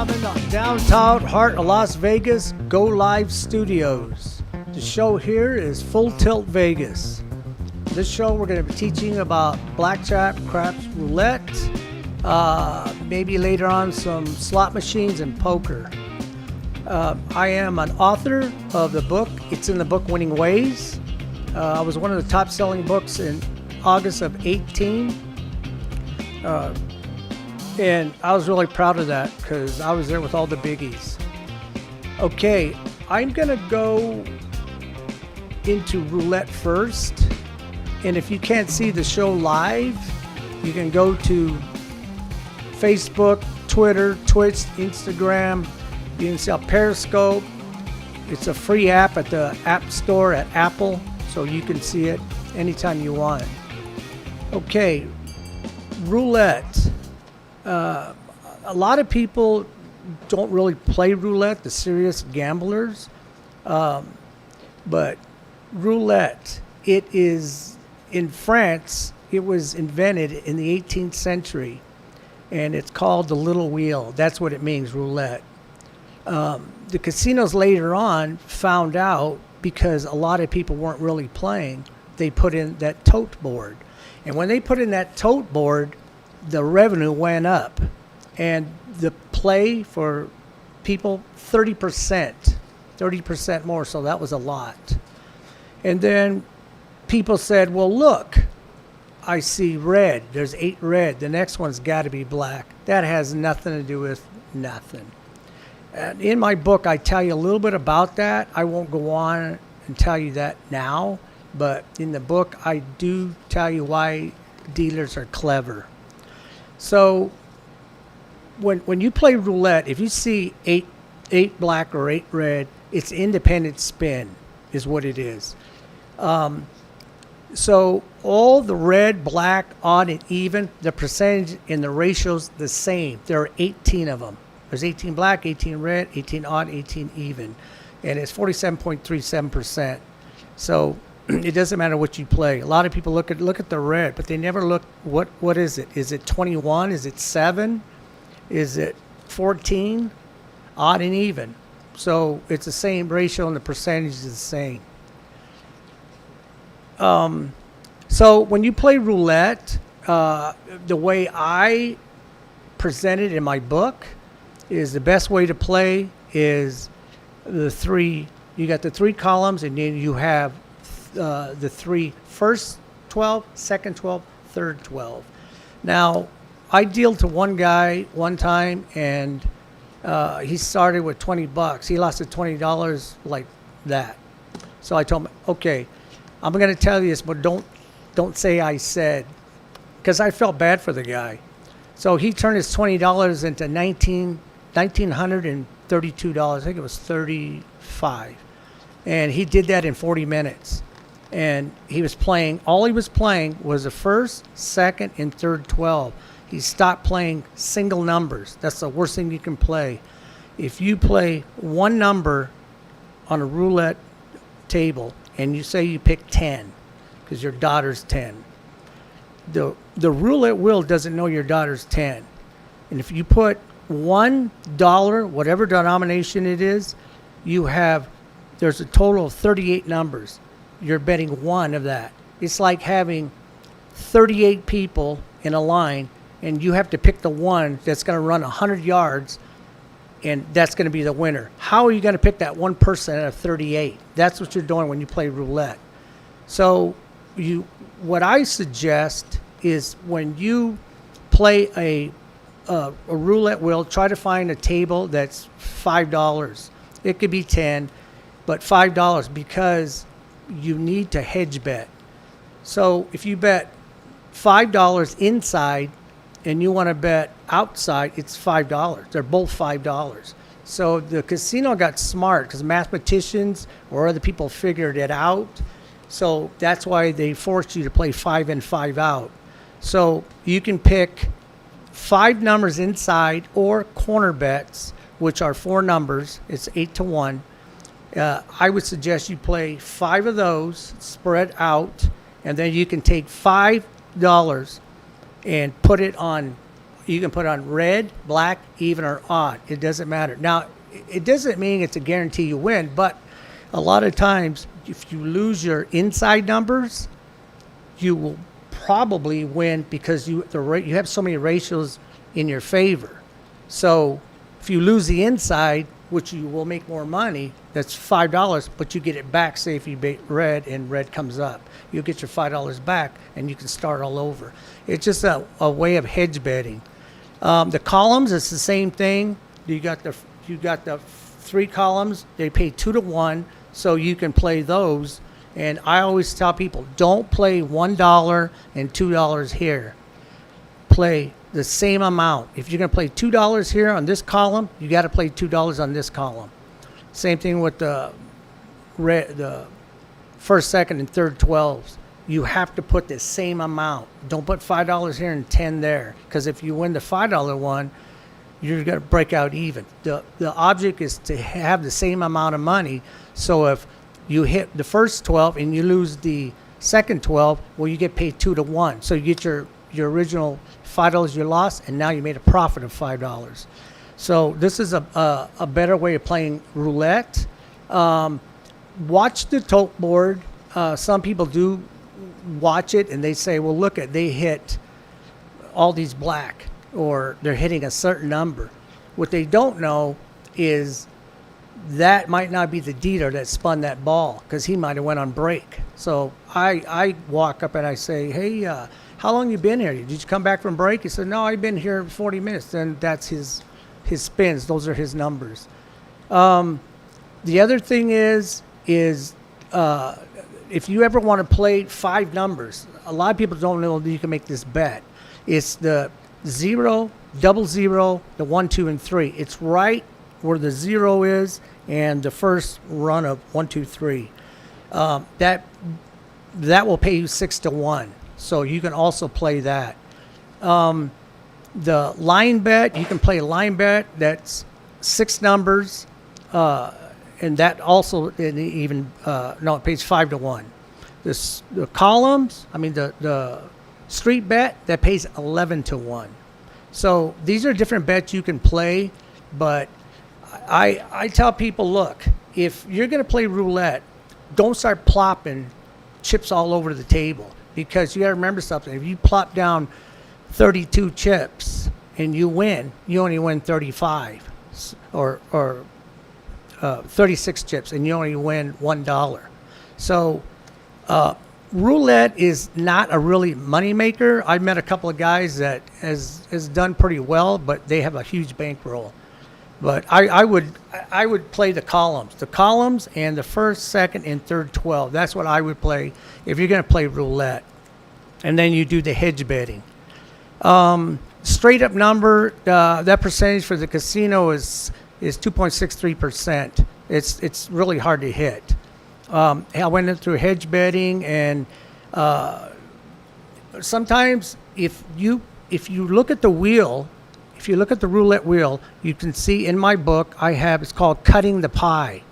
I'm in the downtown heart of Las Vegas Go Live Studios. The show here is Full Tilt Vegas. This show we're going to be teaching about blackjack, craps, roulette, maybe later on some slot machines and poker. I am an author of the book. It's in the book Winning Ways. I was one of the top selling books in August of 18. And I was really proud of that because I was there with all the biggies. Okay, I'm going to go into roulette first. And if you can't see the show live, you can go to Facebook, Twitter, Twitch, Instagram. You can see on Periscope. It's a free app at the App Store at Apple, so you can see it anytime you want. Okay, roulette. A lot of people don't really play roulette, the serious gamblers. But roulette, it is in France, it was invented in the 18th century, and it's called the little wheel. That's what it means, roulette. The casinos later on found out, because a lot of people weren't really playing, they put in that tote board. And when they put in that tote board, the revenue went up, and the play for people 30% more, so that was a lot. And then people said, well, look, I see red, there's 8 red, the next one's got to be black. That has nothing to do with nothing. And in my book, I tell you a little bit about that. I won't go on and tell you that now, but in the book, I do tell you why dealers are clever. So when you play roulette, if you see 8 black or 8 red, it's independent spin is what it is. So all the red, black, odd, and even, the percentage in the ratio's the same. There are 18 of them. There's 18 black, 18 red, 18 odd, 18 even. And it's 47.37%. So it doesn't matter what you play. A lot of people look at the red, but they never look, what is it? Is it 21? Is it 7? Is it 14? Odd and even. So it's the same ratio and the percentage is the same. So when you play roulette, the way I present it in my book is the best way to play is the 3. You got the 3 columns, and then you have the 3 first 12, second 12, third 12. Now, I dealt to one guy one time, and he started with $20. He lost $20 like that. So I told him, okay, I'm going to tell you this, but don't say I said, because I felt bad for the guy. So he turned his $20 into $1,932. I think it was 35. And he did that in 40 minutes. And he was playing, all he was playing was the first, second, and third 12. He stopped playing single numbers. That's the worst thing you can play. If you play one number on a roulette table and you say you pick 10 because your daughter's 10, the roulette wheel doesn't know your daughter's 10. And if you put $1, whatever denomination it is, there's a total of 38 numbers. You're betting one of that. It's like having 38 people in a line, and you have to pick the one that's going to run 100 yards, and that's going to be the winner. How are you going to pick that one person out of 38? That's what you're doing when you play roulette. So what I suggest is when you play a roulette wheel, try to find a table that's $5. It could be 10, but $5 because you need to hedge bet. So if you bet $5 inside and you want to bet outside, it's $5. They're both $5. So the casino got smart because mathematicians or other people figured it out. So that's why they forced you to play 5 in, 5 out. So you can pick 5 numbers inside or corner bets, which are 4 numbers. It's 8-1. I would suggest you play 5 of those spread out, and then you can take $5 and put it on You can put on red, black, even, or odd. It doesn't matter. Now, it doesn't mean it's a guarantee you win, but a lot of times, if you lose your inside numbers, you will probably win because you have so many ratios in your favor. So if you lose the inside, which you will make more money, that's $5, but you get it back. Say if you bet red and red comes up, you'll get your $5 back and you can start all over. It's just a way of hedge betting. The columns, it's the same thing. You got the 3 columns. They pay 2 to 1, so you can play those. And I always tell people, don't play $1 and $2 here. Play the same amount. If you're going to play $2 here on this column, you got to play $2 on this column. Same thing with the first, second, and third 12s. You have to put the same amount. Don't put $5 here and 10 there, because if you win the $5 one, you're going to break out even. The object is to have the same amount of money. So if you hit the first 12 and you lose the second 12, well, you get paid 2 to 1. So you get your original $5 you lost, and now you made a profit of $5. So this is a better way of playing roulette. Watch the tote board. Some people do watch it and they say, well, look at, they hit all these black, or they're hitting a certain number. What they don't know is that might not be the dealer that spun that ball, because he might have went on break. So I walk up and I say, hey, how long you been here? Did you come back from break? He said, no, I've been here 40 minutes. Then that's his spins. Those are his numbers. The other thing is if you ever want to play 5 numbers, a lot of people don't know that you can make this bet. It's the 0, 00, the 1, 2, and 3. It's right where the 0 is and the first run of 1, 2, 3. That will pay you 6 to 1. So you can also play that. The line bet, you can play a line bet that's 6 numbers, and that also it pays 5 to 1. The columns, the street bet, that pays 11 to 1. So these are different bets you can play, but I tell people, look, if you're going to play roulette, don't start plopping chips all over the table, because you got to remember something. If you plop down 32 chips and you win, you only win 35, or 36 chips and you only win $1. So roulette is not a really money maker. I've met a couple of guys that has done pretty well, but they have a huge bankroll. But I would play the columns and the first, second, and third 12. That's what I would play if you're going to play roulette. And then you do the hedge betting. Straight up number, that percentage for the casino is 2.63%. It's really hard to hit. I went in through hedge betting, and sometimes if you look at the wheel, if you look at the roulette wheel, you can see in my book it's called Cutting the Pie.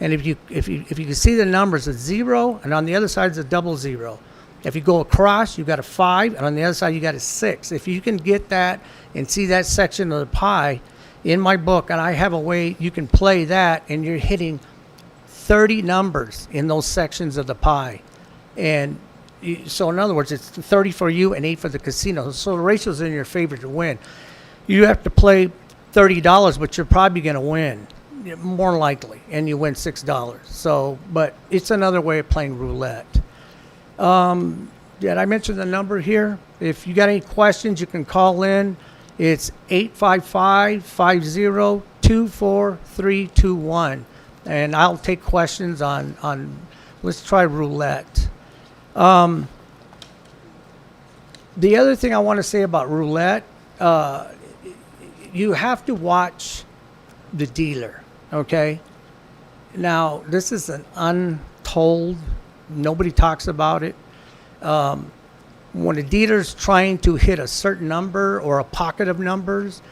And if you can see the numbers, it's 0, and on the other side is a 00. If you go across, you got a 5, and on the other side you got a 6. If you can get that and see that section of the pie in my book, and I have a way you can play that, and you're hitting 30 numbers in those sections of the pie. And so in other words, it's 30 for you and 8 for the casino. So the ratio's in your favor to win. You have to play $30, but you're probably going to win, more likely, and you win $6. So, but it's another way of playing roulette. Did I mention the number here? If you got any questions, you can call in. It's 855-50-24321. And I'll take questions on let's try roulette. The other thing I want to say about roulette, you have to watch the dealer, okay? Now, this is an untold, nobody talks about it. When a dealer's trying to hit a certain number or a pocket of numbers,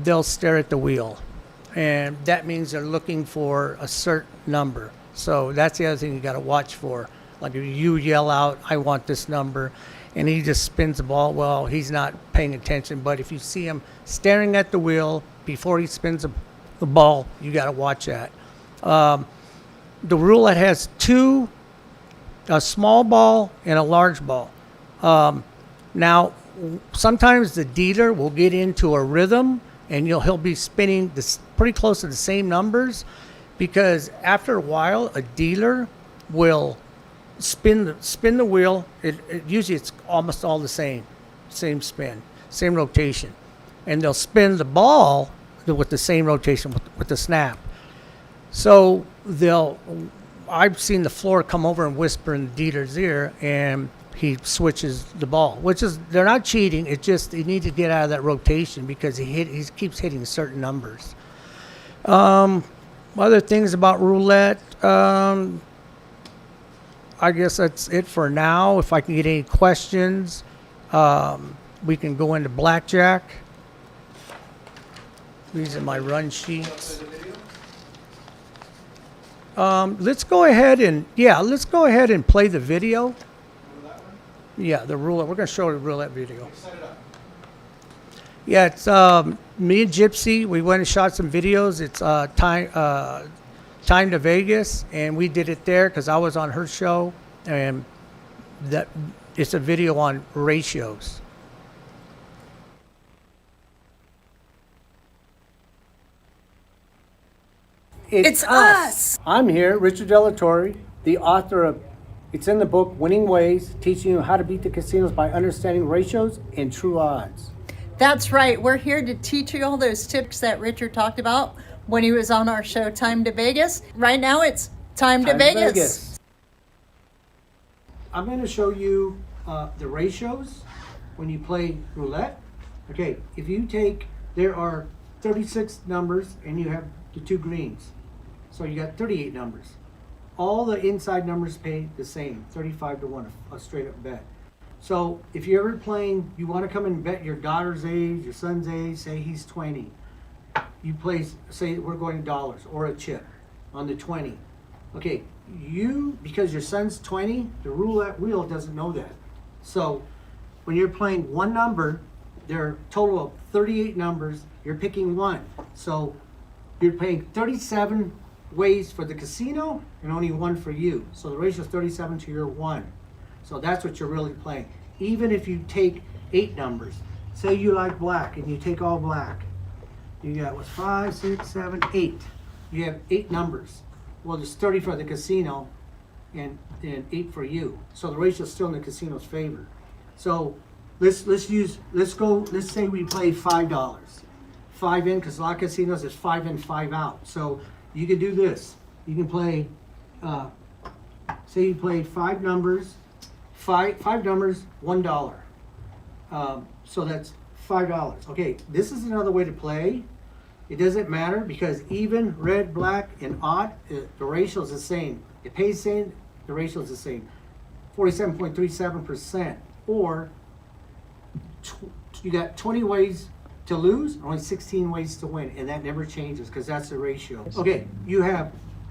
they'll stare at the wheel. And that means they're looking for a certain number. So that's the other thing you got to watch for. Like if you yell out, I want this number, and he just spins the ball, well, he's not paying attention. But if you see him staring at the wheel before he spins the ball, you got to watch that. The roulette has two, a small ball and a large ball. Now, sometimes the dealer will get into a rhythm, and he'll be spinning this pretty close to the same numbers, because after a while, a dealer will spin the wheel. Usually it's almost all the same spin, same rotation, and they'll spin the ball with the same rotation with the snap. So I've seen the floor come over and whisper in the dealer's ear, and he switches the ball, they're not cheating. It's just they need to get out of that rotation because he keeps hitting certain numbers. Other things about roulette, I guess that's it for now. If I can get any questions, we can go into blackjack. These are my run sheets. Let's go ahead and play the video. Yeah, the roulette. We're going to show the roulette video. Yeah, it's me and Gypsy. We went and shot some videos. It's Time to Vegas, and we did it there because I was on her show, and that it's a video on ratios. It's us. I'm here, Richard Delatorre, the author of, it's in the book, Winning Ways, teaching you how to beat the casinos by understanding ratios and true odds. That's right. We're here to teach you all those tips that Richard talked about when he was on our show, Time to Vegas. Right now, it's Time to Vegas. I'm going to show you the ratios when you play roulette. Okay, if you take, there are 36 numbers and you have the two greens. So you got 38 numbers. All the inside numbers pay the same, 35 to 1, a straight up bet. So if you're ever playing, you want to come and bet your daughter's age, your son's age, say he's 20. You place, say we're going dollars or a chip on the 20. Okay, because your son's 20, the roulette wheel doesn't know that. So when you're playing one number, there are a total of 38 numbers, you're picking one. So you're paying 37 ways for the casino and only one for you. So the ratio is 37 to your 1. So that's what you're really playing. Even if you take 8 numbers, say you like black and you take all black, you got 5, 6, 7, 8. You have 8 numbers. Well, there's 30 for the casino and 8 for you. So the ratio is still in the casino's favor. So let's say we play $5. 5 in, because a lot of casinos is 5 in, 5 out. So you can do this. You can play, say you play 5 numbers, five numbers, $1. So that's $5. Okay, this is another way to play. It doesn't matter because even, red, black, and odd, the ratio is the same. It pays the same, the ratio is the same. 47.37%. Or you got 20 ways to lose, only 16 ways to win, and that never changes because that's the ratio. Okay,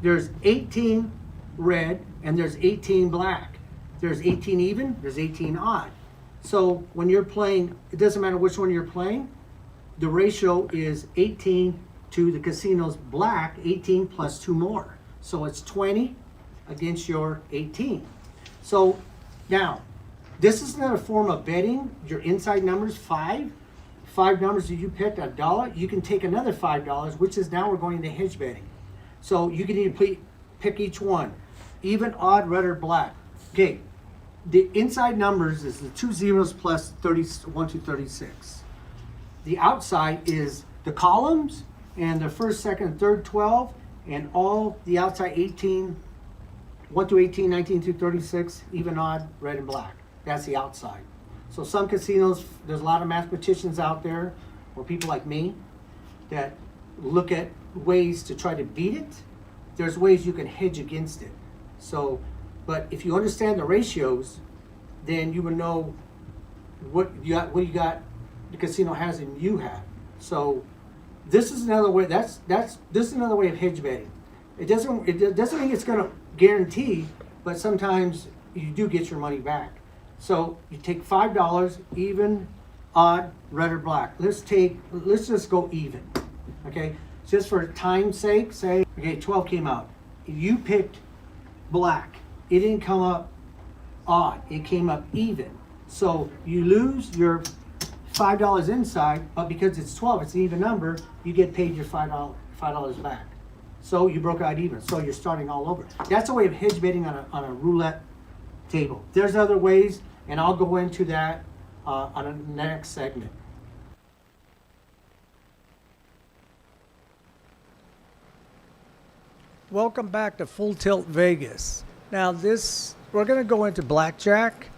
there's 18 red and there's 18 black. There's 18 even, there's 18 odd. So when you're playing, it doesn't matter which one you're playing, the ratio is 18 to the casino's black, 18 plus 2 more. So it's 20 against your 18. So now, this is not a form of betting. Your inside numbers, 5 numbers that you picked, $1, you can take another $5, which is now we're going into hedge betting. So you can either pick each one, even, odd, red, or black. Okay, the inside numbers is the 2 zeros plus 1 to 36. The outside is the columns and the first, second, third 12, and all the outside 18, 1 to 18, 19 to 36, even, odd, red, and black. That's the outside. So some casinos, there's a lot of mathematicians out there, or people like me, that look at ways to try to beat it. There's ways you can hedge against it. So, but if you understand the ratios, then you would know what you got, the casino has and you have. So this is another way. This is another way of hedge betting. It doesn't mean it's going to guarantee, but sometimes you do get your money back. So you take $5, even, odd, red or black. Let's just go even, okay? Just for time's sake, say, okay, 12 came out. You picked black. It didn't come up odd, it came up even. So you lose your $5 inside, but because it's 12, it's an even number, you get paid your $5 back. So you broke out even, so you're starting all over. That's a way of hedge betting on a roulette table. There's other ways, and I'll go into that on the next segment. Welcome back to Full Tilt Vegas. Now we're going to go into blackjack.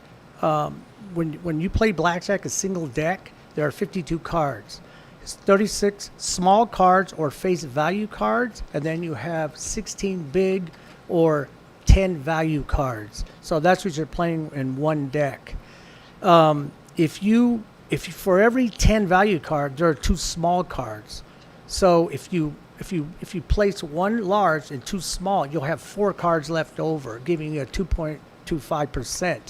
When you play blackjack, a single deck, there are 52 cards. It's 36 small cards or face value cards, and then you have 16 big or 10 value cards. So that's what you're playing in one deck. If you for every 10 value card, there are 2 small cards. So if you place 1 large and 2 small, you'll have 4 cards left over, giving you a 2.25%.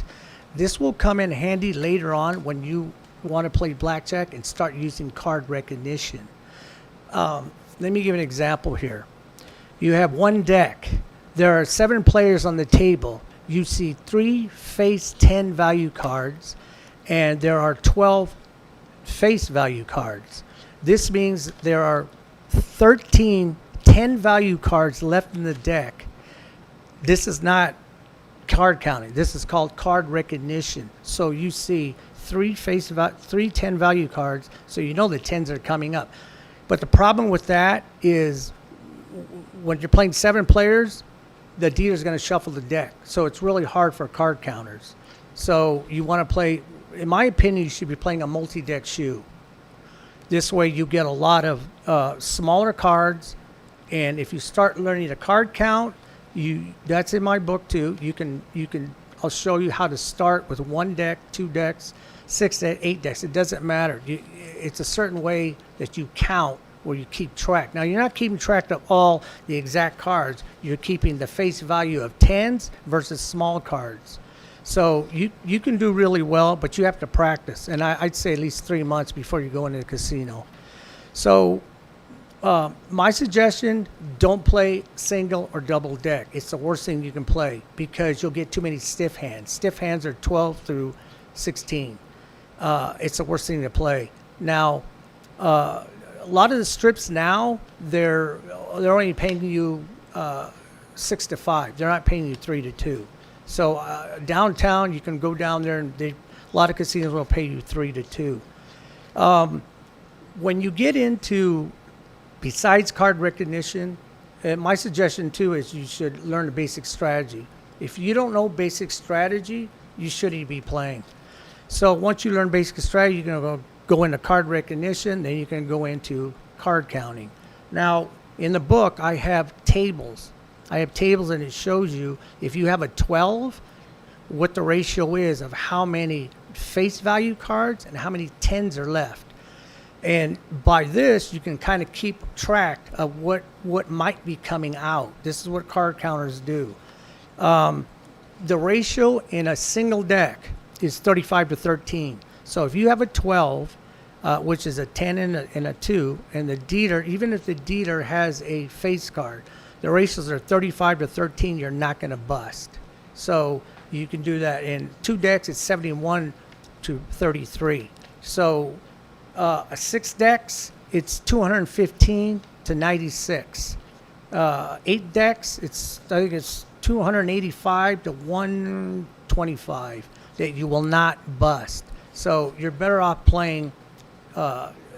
This will come in handy later on when you want to play blackjack and start using card recognition. Let me give an example here. You have 1 deck. There are 7 players on the table. You see 3 face 10 value cards, and there are 12 face value cards. This means there are 13 10 value cards left in the deck. This is not card counting. This is called card recognition. So you see 3 10 value cards, so you know the 10s are coming up. But the problem with that is when you're playing 7 players, the dealer's going to shuffle the deck. So it's really hard for card counters. So you want to play, in my opinion, you should be playing a multi-deck shoe. This way you get a lot of smaller cards, and if you start learning to card count, that's in my book too. I'll show you how to start with 1 deck, 2 decks, 6 decks, 8 decks. It doesn't matter. It's a certain way that you count where you keep track. Now you're not keeping track of all the exact cards. You're keeping the face value of 10s versus small cards. So you can do really well, but you have to practice. And I'd say at least 3 months before you go into the casino. So my suggestion, don't play single or double deck. It's the worst thing you can play because you'll get too many stiff hands. Stiff hands are 12 through 16. It's the worst thing to play. Now, a lot of the strips now, they're only paying you 6 to 5. They're not paying you 3 to 2. So downtown, you can go down there, and a lot of casinos will pay you 3 to 2. When you get into, besides card recognition, my suggestion too is you should learn the basic strategy. If you don't know basic strategy, you shouldn't be playing. So once you learn basic strategy, you're going to go into card recognition, then you can go into card counting. Now, in the book, I have tables. And it shows you if you have a 12, what the ratio is of how many face value cards and how many 10s are left. And by this, you can kind of keep track of what might be coming out. This is what card counters do. The ratio in a single deck is 35 to 13. So if you have a 12, which is a 10 and a 2, and the dealer, even if the dealer has a face card, the ratios are 35 to 13, you're not going to bust. So you can do that. In 2 decks, it's 71 to 33. So a 6 decks, it's 215 to 96. 8 decks, I think it's 285 to 125 that you will not bust. So you're better off playing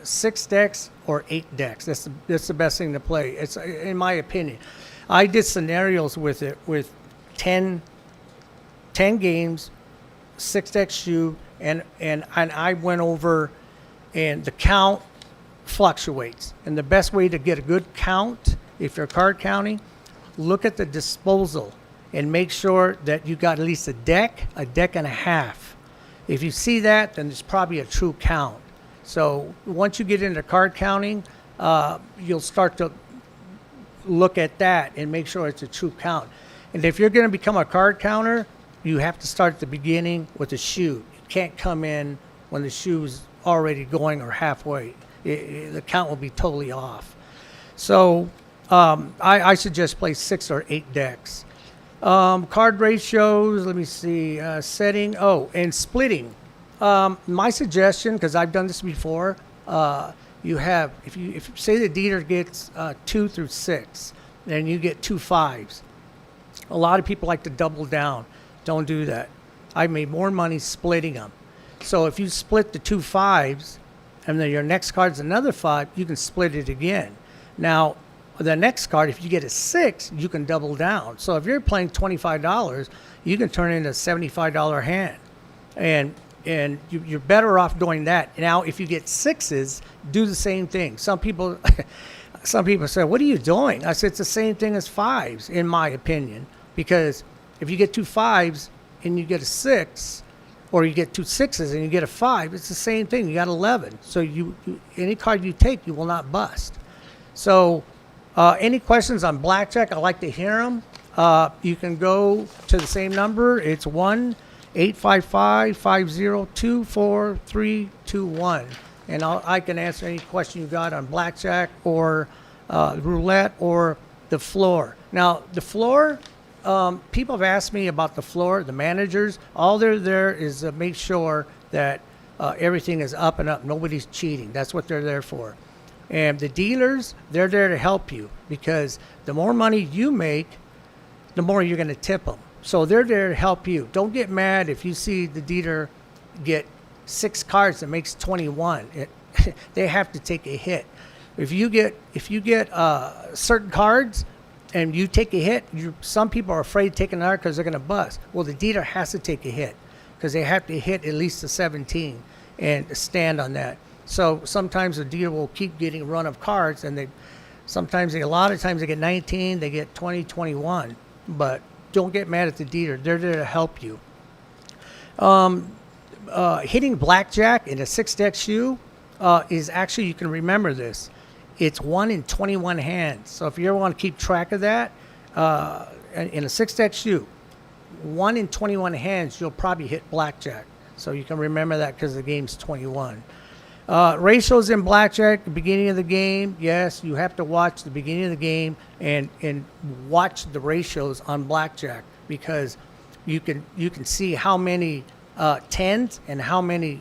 6 decks or 8 decks. That's the best thing to play. It's, in my opinion. I did scenarios with it with 10 games, 6 deck shoe, and I went over, and the count fluctuates. And the best way to get a good count, if you're card counting, look at the disposal and make sure that you got at least a deck and a half. If you see that, then it's probably a true count. So once you get into card counting, you'll start to look at that and make sure it's a true count. And if you're going to become a card counter, you have to start at the beginning with the shoe. You can't come in when the shoe's already going or halfway. The count will be totally off. So I suggest play 6 or 8 decks. Card ratios, let me see, setting, and splitting. My suggestion, because I've done this before, you have, if you say the dealer gets 2 through 6, then you get 2 5s. A lot of people like to double down. Don't do that. I made more money splitting them. So if you split the 2 5s, and then your next card's another 5, you can split it again. Now, the next card, if you get a 6, you can double down. So if you're playing $25, you can turn it into a $75 hand. And you're better off doing that. Now, if you get 6s, do the same thing. Some people say, what are you doing? I said, it's the same thing as 5s, in my opinion. Because if you get 2 5s and you get a 6, or you get 2 6s and you get a 5, it's the same thing. You got 11. So any card you take, you will not bust. So any questions on blackjack? I like to hear them. You can go to the same number. It's 1-855-502-4321. And I can answer any question you got on blackjack or roulette or the floor. Now, the floor, people have asked me about the floor, the managers. All they're there is to make sure that everything is up and up. Nobody's cheating. That's what they're there for. And the dealers, they're there to help you, because the more money you make, the more you're going to tip them. So they're there to help you. Don't get mad if you see the dealer get 6 cards that makes 21. They have to take a hit. If you get certain cards and you take a hit, some people are afraid of taking another because they're going to bust. Well, the dealer has to take a hit because they have to hit at least a 17 and stand on that. So sometimes the dealer will keep getting a run of cards, and a lot of times they get 19, they get 20, 21. But don't get mad at the dealer. They're there to help you. Hitting blackjack in a 6-deck shoe is actually, you can remember this, it's 1 in 21 hands. So if you ever want to keep track of that, in a 6-deck shoe, 1 in 21 hands, you'll probably hit blackjack. So you can remember that because the game's 21. Ratios in blackjack, the beginning of the game, yes, you have to watch the beginning of the game and watch the ratios on blackjack, because you can see how many 10s and how many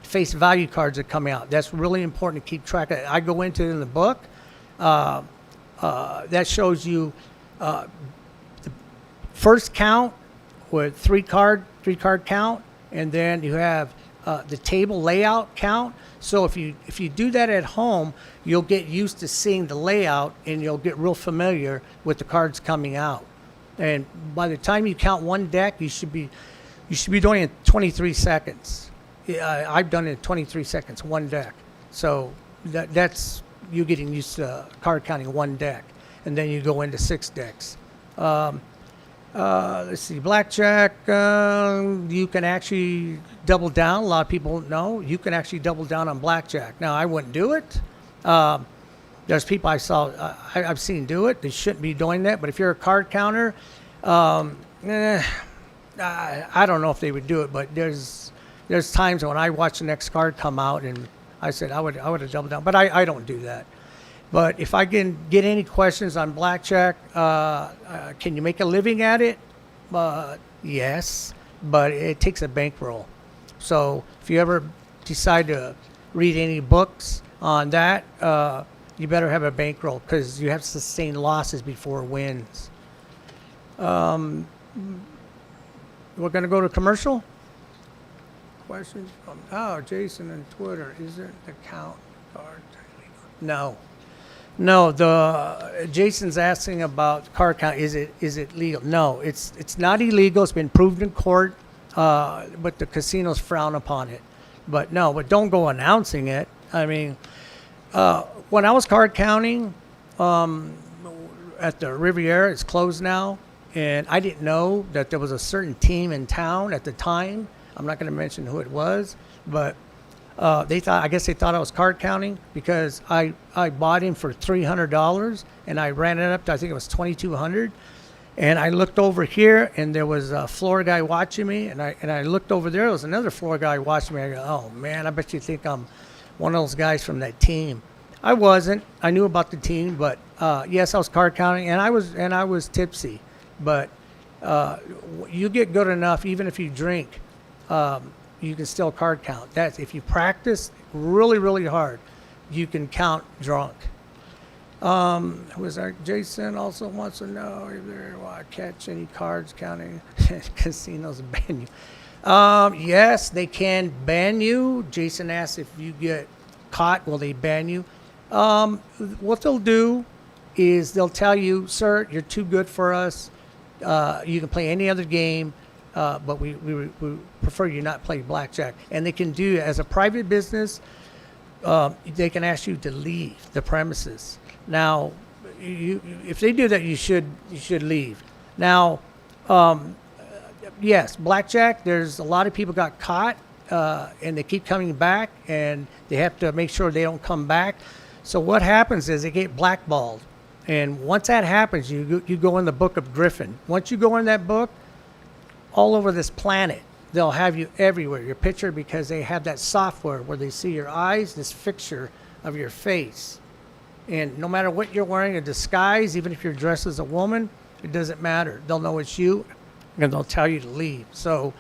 face value cards are coming out. That's really important to keep track of. I go into it in the book. That shows you the first count with three card count, and then you have the table layout count. So if you do that at home, you'll get used to seeing the layout, and you'll get real familiar with the cards coming out. And by the time you count one deck, you should be doing it in 23 seconds. I've done it in 23 seconds, one deck. So that's you getting used to card counting one deck, and then you go into 6 decks. Let's see, blackjack, you can actually double down. A lot of people don't know. You can actually double down on blackjack. Now, I wouldn't do it. There's people I've seen do it. They shouldn't be doing that. But if you're a card counter, I don't know if they would do it. But there's times when I watch the next card come out, and I said I would have doubled down. But I don't do that. But if I can get any questions on blackjack, can you make a living at it? Yes, but it takes a bankroll. So if you ever decide to read any books on that, you better have a bankroll, because you have to sustain losses before wins. We're going to go to commercial. Questions from Jason and Twitter. Isn't the count card illegal? No, Jason's asking about card count. Is it legal? No, it's not illegal. It's been proved in court, but the casinos frown upon it. But don't go announcing it. I mean, when I was card counting at the Riviera, it's closed now, and I didn't know that there was a certain team in town at the time. I'm not going to mention who it was, but I guess they thought I was card counting, because I bought him for $300 and I ran it up to, I think it was $2,200, And I looked over here, and there was a floor guy watching me, and I looked over there. There was another floor guy watching me. I go, oh man, I bet you think I'm one of those guys from that team. I wasn't. I knew about the team, but yes, I was card counting, and I was tipsy. But you get good enough, even if you drink, you can still card count. That's if you practice really, really hard, you can count drunk. Was that Jason also wants to know if there will catch any cards counting casinos ban you. Yes, they can ban you. Jason asked if you get caught, will they ban you? What they'll do is they'll tell you, sir, you're too good for us. You can play any other game, but we prefer you not play blackjack. And they can do, as a private business, they can ask you to leave the premises. Now, if they do that, you should leave. Now, yes, blackjack. There's a lot of people got caught, and they keep coming back, and they have to make sure they don't come back. So what happens is they get blackballed, and once that happens, you go in the book of Griffin. Once you go in that book, all over this planet, they'll have you everywhere, your picture, because they have that software where they see your eyes, this fixture of your face. And no matter what you're wearing, a disguise, even if you're dressed as a woman, it doesn't matter. They'll know it's you, and they'll tell you to leave. So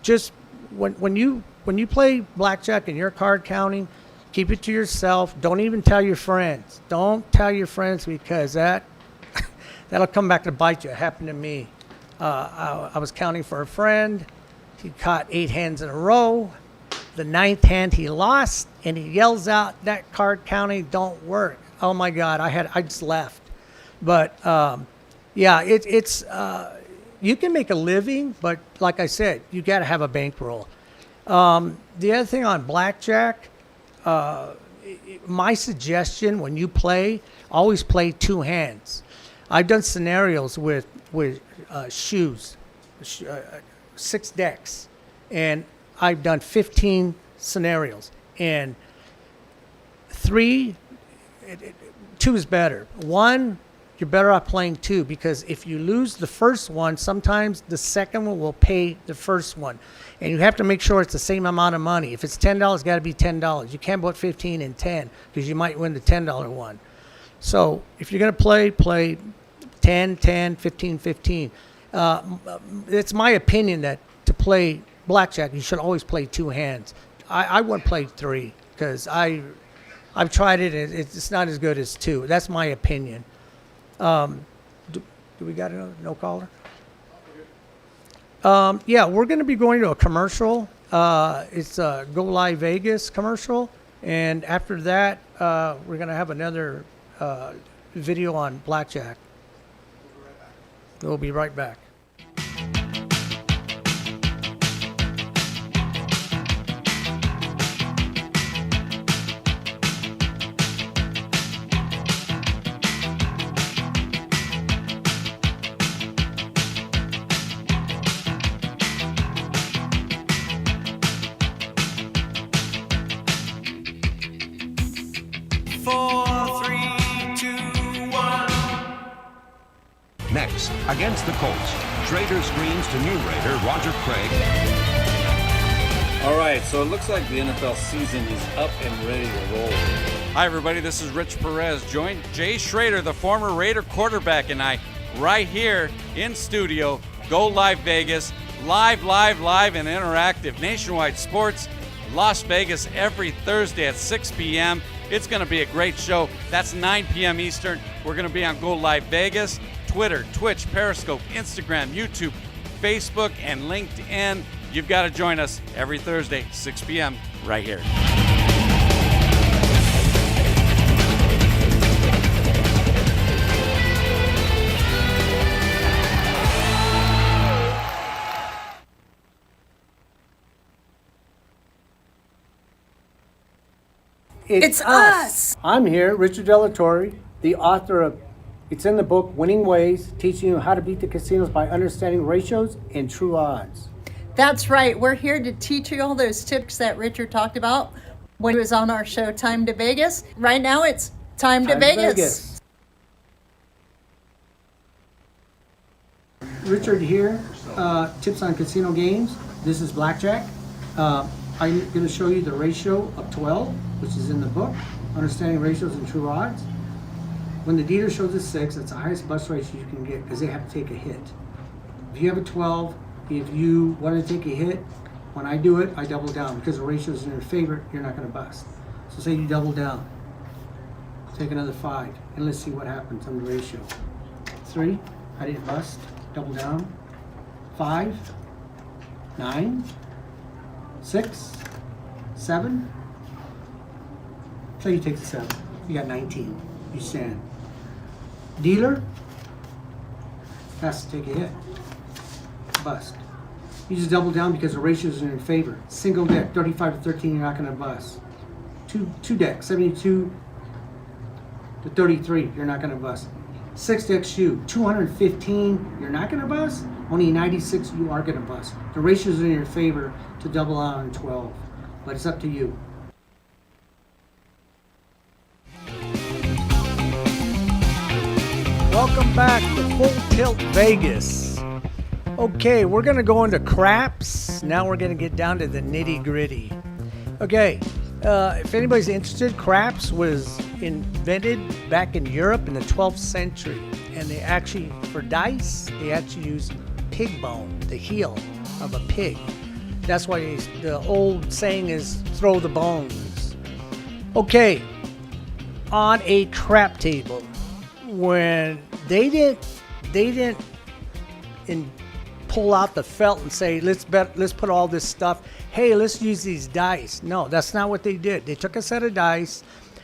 just when you play blackjack and you're card counting, keep it to yourself. Don't even tell your friends. Don't tell your friends, because that'll come back to bite you. It happened to me. I was counting for a friend. He caught 8 hands in a row. The 9th hand he lost, and he yells out, "That card counting don't work." Oh my God, I just left. But yeah, it's you can make a living, but like I said, you got to have a bankroll. The other thing on blackjack, my suggestion when you play, always play 2 hands. I've done scenarios with shoes, 6 decks, and I've done 15 scenarios, and 2 is better. 1, you're better off playing 2, because if you lose the first one, sometimes the second one will pay the first one, and you have to make sure it's the same amount of money. If it's $10, it's got to be $10. You can't put 15 and 10, because you might win the $10 one. So if you're going to play 10, 10, 15, 15. It's my opinion that to play blackjack, you should always play 2 hands. I wouldn't play 3, because I've tried it, and it's not as good as 2. That's my opinion. Do we got no caller? Yeah, we're going to be going to a commercial. It's a Go Live Vegas commercial, and after that, we're going to have another video on blackjack. We'll be right back. Next, against the Colts, Schrader screens to new Raider Roger Craig. All right, so it looks like the NFL season is up and ready to roll. Hi, everybody. This is Rich Perez. Join Jay Schrader, the former Raider quarterback, and I right here in studio, Go Live Vegas, live and interactive. Nationwide sports, Las Vegas every Thursday at 6 p.m. It's going to be a great show. That's 9 p.m. Eastern. We're going to be on Go Live Vegas, Twitter, Twitch, Periscope, Instagram, YouTube, Facebook, and LinkedIn. You've got to join us every Thursday, 6 p.m. right here. It's us. I'm here, Richard Delatorre, the author of It's in the Book, Winning Ways, teaching you how to beat the casinos by understanding ratios and true odds. That's right. We're here to teach you all those tips that Richard talked about when he was on our show, Time to Vegas. Right now, it's Time to Vegas. Richard here, tips on casino games. This is blackjack. I'm going to show you the ratio of 12, which is in the book, Understanding Ratios and True Odds. When the dealer shows a 6, that's the highest bust ratio you can get because they have to take a hit. If you have a 12, if you want to take a hit, when I do it, I double down because the ratio is in your favor, you're not going to bust. So say you double down, take another 5, and let's see what happens on the ratio. 3, I didn't bust, double down. 5, 9, 6, 7. Say you take the 7, you got 19, you stand. Dealer has to take a hit, bust. You just double down because the ratios are in favor. Single deck, 35 to 13, you're not going to bust. Two decks, 72 to 33, you're not going to bust. 6 deck shoe, 215, you're not going to bust. Only 96, you are going to bust. The ratios are in your favor to double out on 12, but it's up to you. Welcome back to Full Tilt Vegas. Okay, we're going to go into craps. Now we're going to get down to the nitty gritty. Okay, if anybody's interested, craps was invented back in Europe in the 12th century. And they actually, for dice, they actually use pig bone, the heel of a pig. That's why the old saying is throw the bones. Okay, on a crap table, when they didn't pull out the felt and say let's put all this stuff. Hey, let's use these dice. No, that's not what they did. They took a set of dice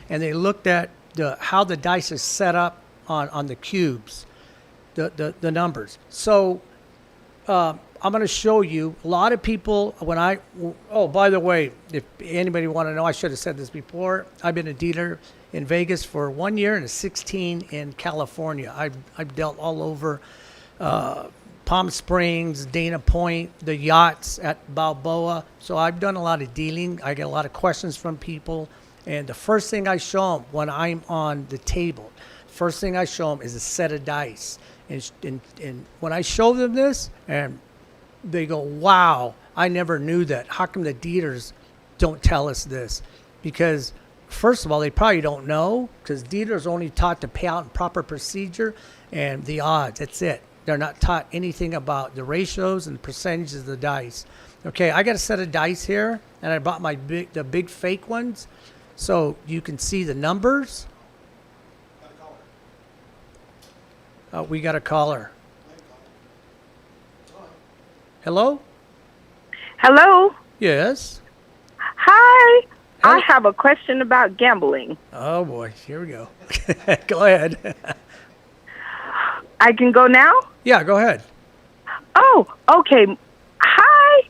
and they looked at how the dice is set up on the cubes, the numbers. So I'm going to show you a lot of people by the way, if anybody want to know, I should have said this before. I've been a dealer in Vegas for 1 year and 16 in California. I've dealt all over Palm Springs, Dana Point, the yachts at Balboa. So I've done a lot of dealing. I get a lot of questions from people. And the first thing I show them when I'm on the table, first thing I show them is a set of dice. And when I show them this, and they go, wow, I never knew that. How come the dealers don't tell us this? Because first of all, they probably don't know, because dealers are only taught to pay out in proper procedure and the odds. That's it. They're not taught anything about the ratios and percentages of the dice. Okay, I got a set of dice here, and I bought the big fake ones, so you can see the numbers. We got a caller. Hello? Hello. Yes. Hi. Hello. I have a question about gambling. Oh boy, here we go. Go ahead. I can go now? Yeah, go ahead. Oh, okay. Hi.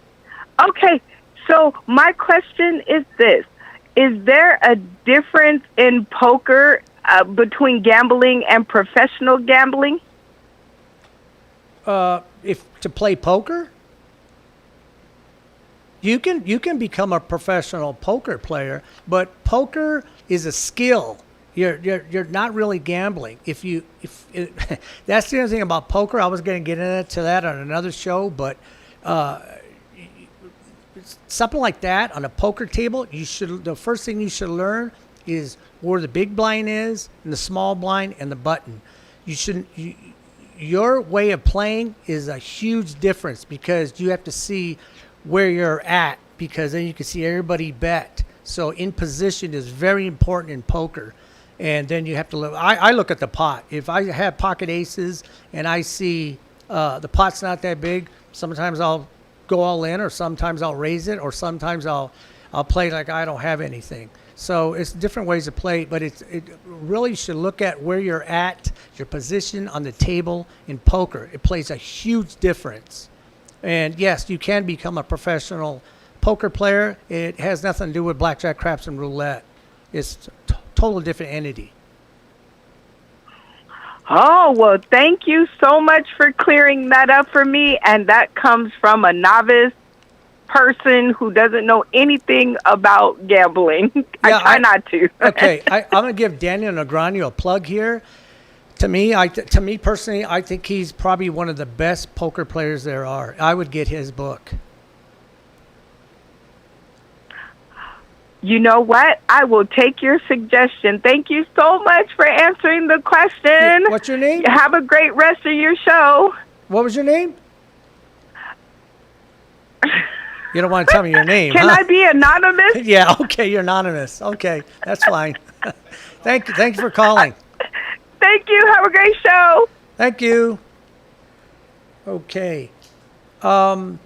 Okay. So my question is this. Is there a difference in poker between gambling and professional gambling? If to play poker, you can become a professional poker player, but poker is a skill. You're not really gambling. That's the other thing about poker. I was going to get into that on another show, but something like that on a poker table, the first thing you should learn is where the big blind is and the small blind and the button. Your way of playing is a huge difference because you have to see where you're at, because then you can see everybody bet. So in position is very important in poker. And then you have to look. I look at the pot. If I have pocket aces and I see the pot's not that big, sometimes I'll go all in, or sometimes I'll raise it, or sometimes I'll play like I don't have anything. So it's different ways to play, but it really should look at where you're at, your position on the table in poker. It plays a huge difference. And yes, you can become a professional poker player. It has nothing to do with blackjack, craps, and roulette. It's total different entity. Oh, well, thank you so much for clearing that up for me. And that comes from a novice person who doesn't know anything about gambling. I try not to. Okay, I'm going to give Daniel Negreanu a plug here. To me personally, I think he's probably one of the best poker players there are. I would get his book. You know what? I will take your suggestion. Thank you so much for answering the question. What's your name? Have a great rest of your show. What was your name? You don't want to tell me your name, Can huh? I be anonymous? Yeah, okay, you're anonymous. Okay, that's fine. Thank you for calling. Thank you. Have a great show. Thank you. Okay. Now,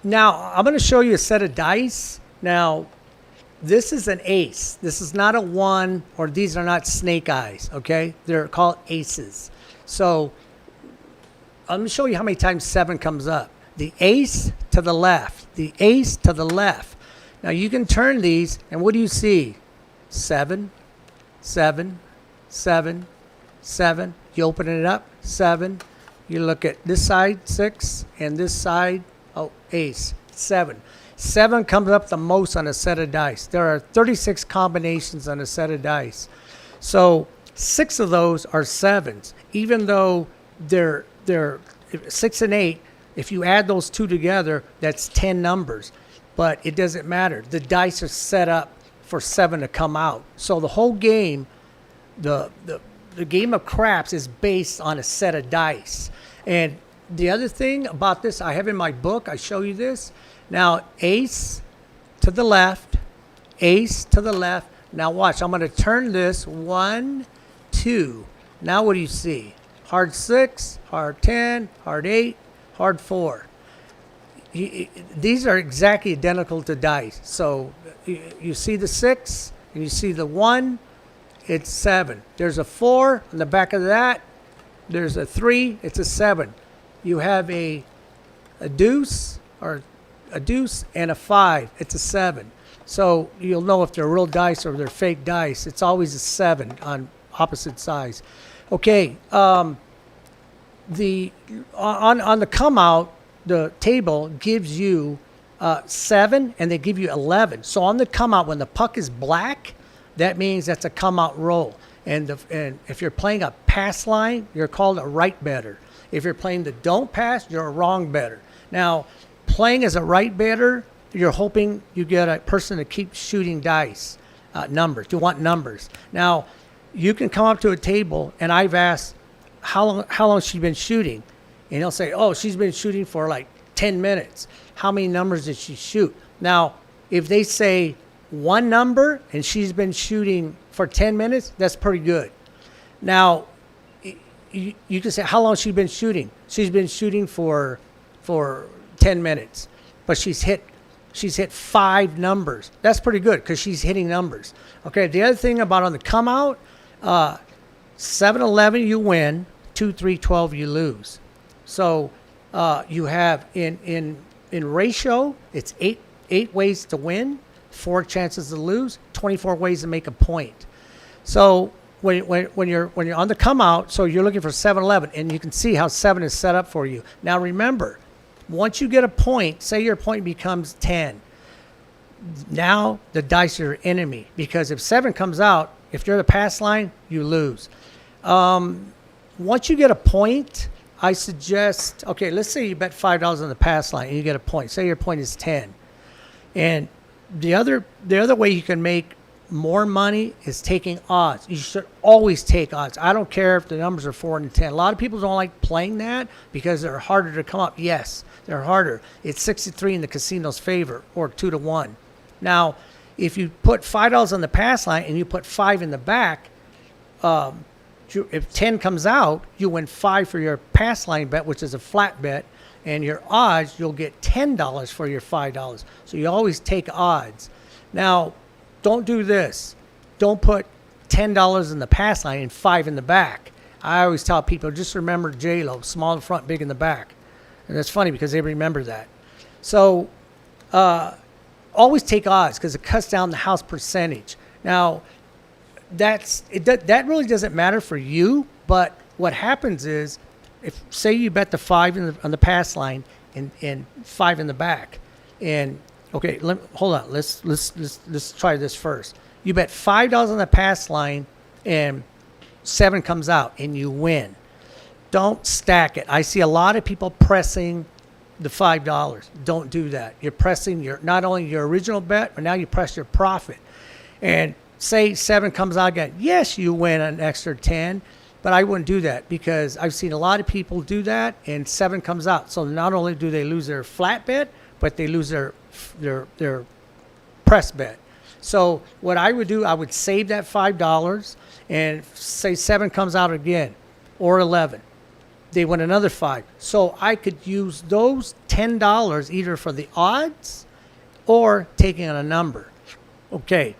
I'm going to show you a set of dice. Now, this is an ace. This is not a 1, or these are not snake eyes, okay? They're called aces. So, I'm going to show you how many times 7 comes up. The ace to the left. The ace to the left. Now, you can turn these, and what do you see? 7, 7, 7, 7. You open it up, 7. You look at this side, 6, and this side, ace, 7. 7 comes up the most on a set of dice. There are 36 combinations on a set of dice. So 6 of those are 7s. Even though they're 6 and 8, if you add those two together, that's 10 numbers. But it doesn't matter. The dice are set up for 7 to come out. So the whole game, the game of craps is based on a set of dice. And the other thing about this, I have in my book, I show you this. Now, ace to the left, ace to the left. Now watch, I'm going to turn this 1, 2. Now what do you see? Hard 6, hard 10, hard 8, hard 4. These are exactly identical to dice. So you see the 6 and you see the 1, it's 7. There's a 4 on the back of that. There's a 3, it's a 7. You have a deuce and a 5, it's a 7. So you'll know if they're real dice or they're fake dice. It's always a 7 on opposite sides. Okay, on the come out, the table gives you 7 and they give you 11. So on the come out, when the puck is black, that means that's a come out roll. And if you're playing a pass line, you're called a right better. If you're playing the don't pass, you're a wrong better. Now, playing as a right better, you're hoping you get a person to keep shooting dice, numbers. You want numbers. Now, you can come up to a table, and I've asked, how long she's been shooting? And he'll say, oh, she's been shooting for like 10 minutes. How many numbers did she shoot? Now, if they say one number and she's been shooting for 10 minutes, that's pretty good. Now, you can say, how long has she been shooting? She's been shooting for 10 minutes, but she's hit 5 numbers. That's pretty good because she's hitting numbers. Okay, the other thing about on the come out, 7-11 you win, 2-3-12 you lose. So you have in ratio, it's 8 ways to win, 4 chances to lose, 24 ways to make a point. So when you're on the come out, so you're looking for 7-11, and you can see how 7 is set up for you. Now remember, once you get a point, say your point becomes 10. Now the dice are your enemy, because if 7 comes out, if you're the pass line, you lose. Once you get a point, I suggest, okay, let's say you bet $5 on the pass line and you get a point. Say your point is 10. And the other way you can make more money is taking odds. You should always take odds. I don't care if the numbers are 4 and 10. A lot of people don't like playing that because they're harder to come up. Yes, they're harder. It's 63 in the casino's favor, or 2-1. Now, if you put $5 on the pass line and you put 5 in the back, if 10 comes out, you win 5 for your pass line bet, which is a flat bet, and your odds, you'll get $10 for your $5. So you always take odds. Now, don't do this. Don't put $10 in the pass line and 5 in the back. I always tell people, just remember J-Lo, small in the front, big in the back. And that's funny because they remember that. So always take odds because it cuts down the house percentage. Now, that really doesn't matter for you, but what happens is, if say you bet the 5 on the pass line and 5 in the back, and okay, hold on. Let's try this first. You bet $5 on the pass line and 7 comes out and you win. Don't stack it. I see a lot of people pressing the $5. Don't do that. You're pressing not only your original bet, but now you press your profit. And say 7 comes out again. Yes, you win an extra 10, but I wouldn't do that because I've seen a lot of people do that and 7 comes out. So not only do they lose their flat bet, but they lose their press bet. So what I would do, I would save that $5 and say 7 comes out again or 11. They win another 5. So I could use those $10 either for the odds or taking on a number. Okay.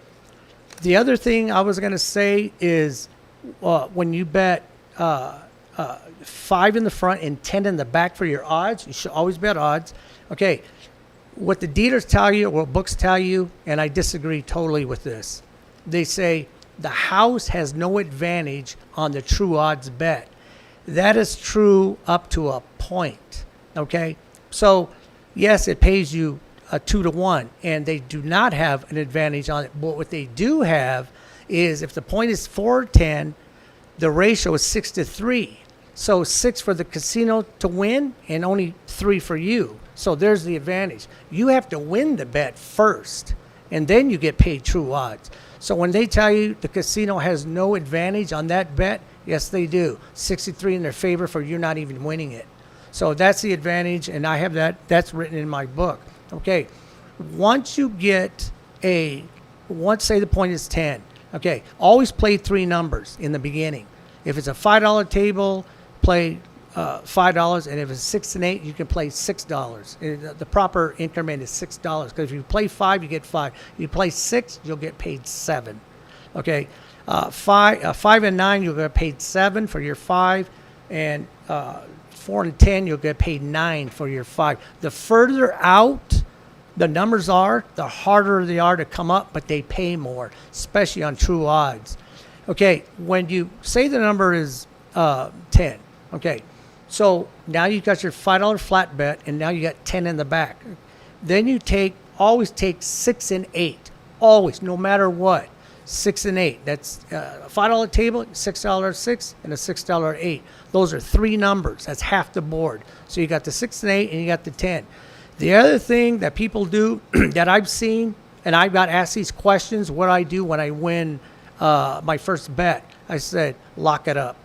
The other thing I was going to say is when you bet 5 in the front and 10 in the back for your odds, you should always bet odds. Okay. What the dealers tell you, what books tell you, and I disagree totally with this. They say the house has no advantage on the true odds bet. That is true up to a point, okay? So, yes, it pays you a 2-to-1, and they do not have an advantage on it. But what they do have is if the point is 4-10, the ratio is 6-3. So 6 for the casino to win and only 3 for you. So there's the advantage. You have to win the bet first, and then you get paid true odds. So when they tell you the casino has no advantage on that bet, yes, they do. 63 in their favor for you not even winning it. So that's the advantage, and I have that. That's written in my book. Okay, once you get once say the point is 10, okay, always play 3 numbers in the beginning. If it's a $5 table, play $5, and if it's 6 and 8, you can play $6. The proper increment is $6 because if you play 5, you get 5. If you play 6, you'll get paid 7. Okay, 5 and 9, you'll get paid 7 for your 5, and 4 and 10, you'll get paid 9 for your 5. The further out the numbers are, the harder they are to come up, but they pay more, especially on true odds. Okay, when you say the number is 10, okay, so now you've got your $5 flat bet, and now you got 10 in the back. Then you always take 6 and 8, always, no matter what. 6 and 8. That's a $5 table, $6 6, and a $6 8. Those are 3 numbers. That's half the board. So you got the 6 and 8, and you got the 10. The other thing that people do that I've seen, and I got asked these questions, what I do when I win my first bet, I said, lock it up.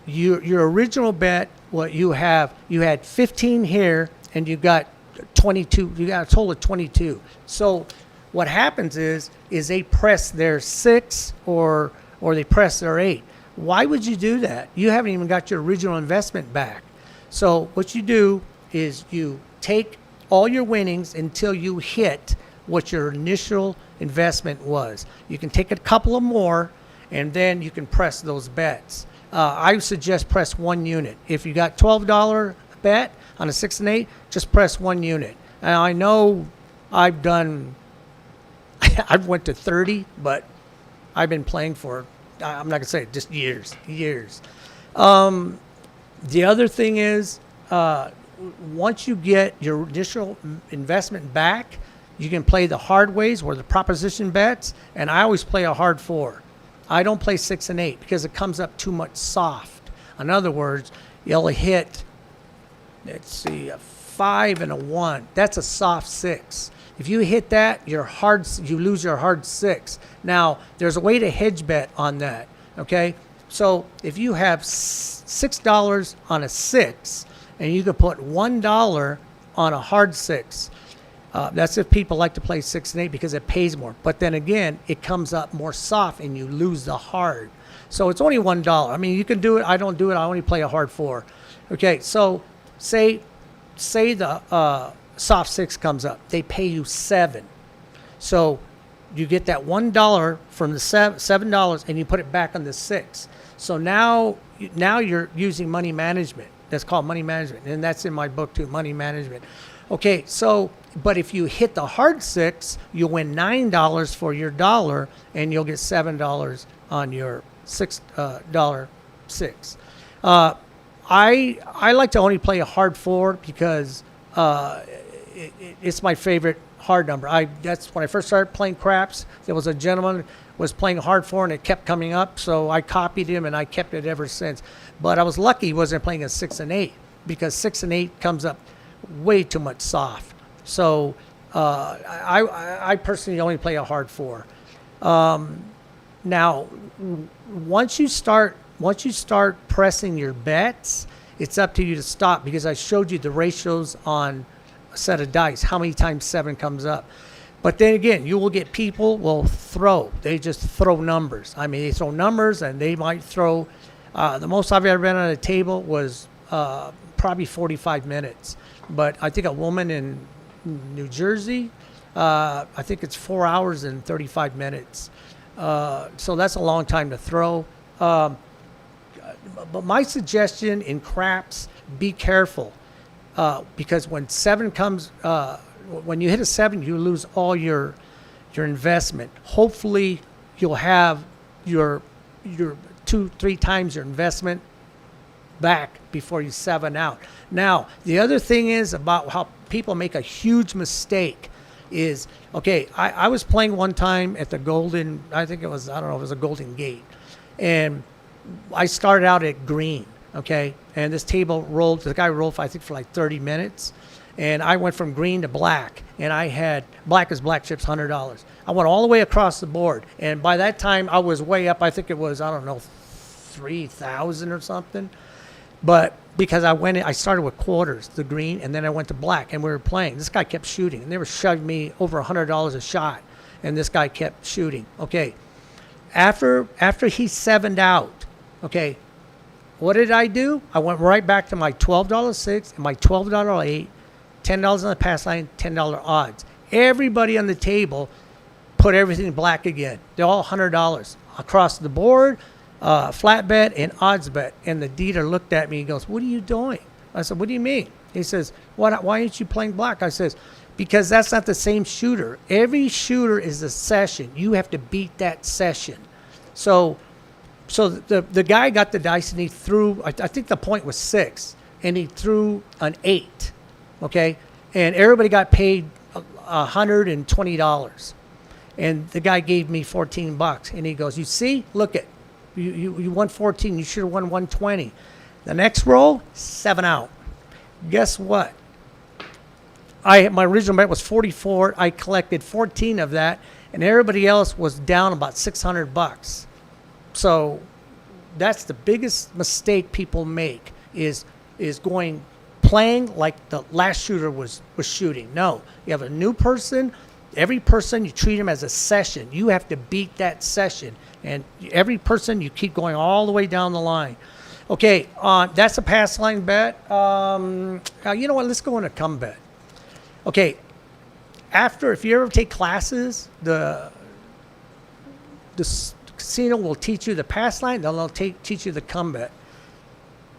Your original bet, what you had 15 here, and you got 22. You got a total of 22. So what happens is they press their 6 or they press their 8. Why would you do that? You haven't even got your original investment back. So what you do is you take all your winnings until you hit what your initial investment was. You can take a couple of more, and then you can press those bets. I suggest press 1 unit. If you got $12 bet on a 6 and 8, just press 1 unit. Now I know I've went to 30, but I've been playing for, I'm not gonna say it, just years. The other thing is, once you get your initial investment back, you can play the hard ways or the proposition bets, and I always play a hard 4. I don't play 6 and 8 because it comes up too much soft. In other words, you'll hit, let's see, a 5 and a 1. That's a soft 6. If you hit that, you lose your hard 6. Now, there's a way to hedge bet on that, okay? So if you have $6 on a 6, and you can put $1 on a hard 6, that's if people like to play 6 and 8 because it pays more. But then again, it comes up more soft, and you lose the hard. So it's only $1. I mean, you can do it. I don't do it. I only play a hard 4. Okay, so say the soft 6 comes up. They pay you 7. So you get that $1 from the $7, and you put it back on the 6. So now you're using money management. That's called money management, and that's in my book too, money management. Okay, so but if you hit the hard 6, you win $9 for your $1, and you'll get $7 on your $6 6. I like to only play a hard 4 because it's my favorite hard number. That's when I first started playing craps. There was a gentleman was playing hard 4 and it kept coming up, so I copied him and I kept it ever since. But I was lucky he wasn't playing a 6 and 8 because 6 and 8 comes up way too much soft. So I personally only play a hard 4. Now, once you start pressing your bets, it's up to you to stop because I showed you the ratios on a set of dice, how many times 7 comes up. But then again, you will get people will throw. They just throw numbers. I mean, they throw numbers and they might throw. The most I've ever been on a table was probably 45 minutes. But I think a woman in New Jersey, I think it's 4 hours and 35 minutes. So that's a long time to throw. But my suggestion in craps, be careful. Because when 7 comes, when you hit a 7, you lose all your investment. Hopefully, you'll have your 2-3 times your investment back before you 7 out. Now, the other thing is about how people make a huge mistake is, okay, I was playing one time at the Golden, I think it was, I don't know, it was a Golden Gate. And I started out at green, okay? And this table rolled, the guy rolled, I think, for like 30 minutes. And I went from green to black. And I had, black is black chips, $100. I went all the way across the board. And by that time, I was way up. I think it was, I don't know, 3,000 or something. But because I started with quarters, the green, and then I went to black, and we were playing. This guy kept shooting, and they were shoving me over $100 a shot, and this guy kept shooting. Okay, after he 7'd out, okay, what did I do? I went right back to my $12 6 and my $12 8, $10 on the pass line, $10 odds. Everybody on the table put everything black again. They're all $100 across the board. Flat bet and odds bet. And the dealer looked at me and goes, "What are you doing?" I said, "What do you mean?" He says, why aren't you playing black? I says, because that's not the same shooter. Every shooter is a session. You have to beat that session. So the guy got the dice and he threw, I think the point was 6, and he threw an 8, okay? And everybody got paid $120. And the guy gave me $14. And he goes, "You see, look at, You won 14. You should have won 120. The next roll, 7 out. Guess what? My original bet was 44. I collected 14 of that, and everybody else was down about $600. So that's the biggest mistake people make is playing like the last shooter was shooting. No, you have a new person. Every person, you treat them as a session. You have to beat that session. And every person, you keep going all the way down the line. Okay, that's a pass line bet. You know what? Let's go on a come bet. Okay, if you ever take classes, the casino will teach you the pass line, then they'll teach you the come bet.